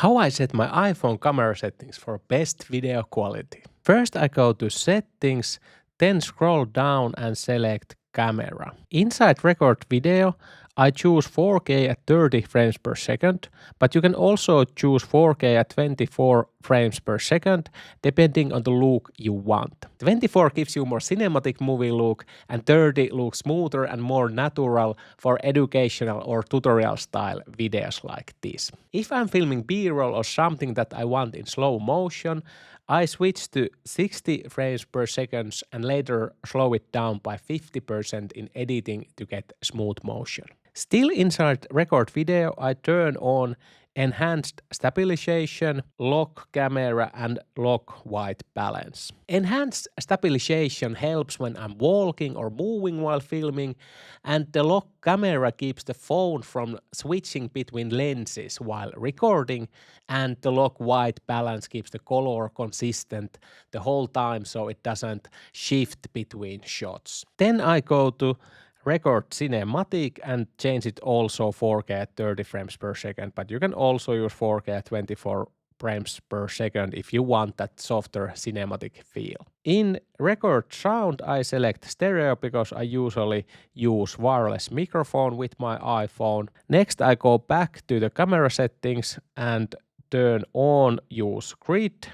How I set my iPhone camera settings for best video quality. First I go to settings, then scroll down and select camera. Inside record video, I choose 4K at 30 frames per second, but you can also choose 4K at 24 frames per second depending on the look you want. 24 gives you more cinematic movie look and 30 looks smoother and more natural for educational or tutorial style videos like this. If I'm filming B-roll or something that I want in slow motion, I switch to 60 frames per second and later slow it down by 50% in editing to get smooth motion. Still inside record video, I turn on enhanced stabilization, lock camera and lock white balance. Enhanced stabilization helps when I'm walking or moving while filming, and the lock camera keeps the phone from switching between lenses while recording, and the lock white balance keeps the color consistent the whole time so it doesn't shift between shots. Then I go to record cinematic and change it also 4K at 30 frames per second, but you can also use 4K at 24 frames per second if you want that softer cinematic feel. In record sound, I select stereo because I usually use wireless microphone with my iPhone. Next, I go back to the camera settings and turn on use grid,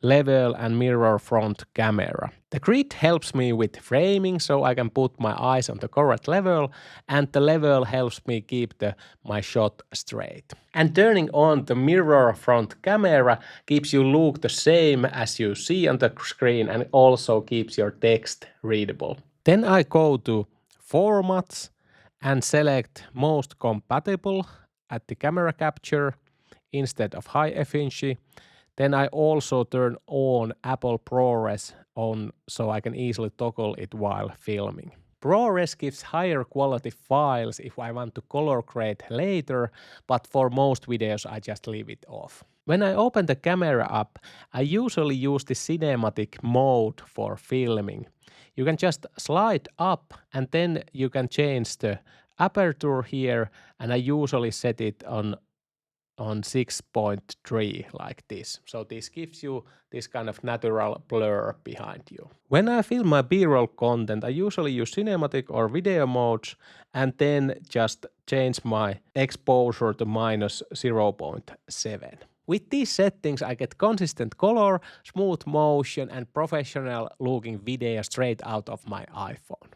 level and mirror front camera. The grid helps me with framing so I can put my eyes on the correct level, and the level helps me keep my shot straight. And turning on the mirror front camera keeps you look the same as you see on the screen and also keeps your text readable. Then I go to formats and select most compatible at the camera capture instead of high efficiency. Then I also turn on Apple ProRes on so I can easily toggle it while filming. ProRes gives higher quality files if I want to color grade later, but for most videos I just leave it off. When I open the camera app, I usually use the cinematic mode for filming. You can just slide up and then you can change the aperture here, and I usually set it on 6.3 like this. So this gives you this kind of natural blur behind you. When I film my B-roll content, I usually use cinematic or video modes and then just change my exposure to -0.7. With these settings, I get consistent color, smooth motion and professional looking video straight out of my iPhone.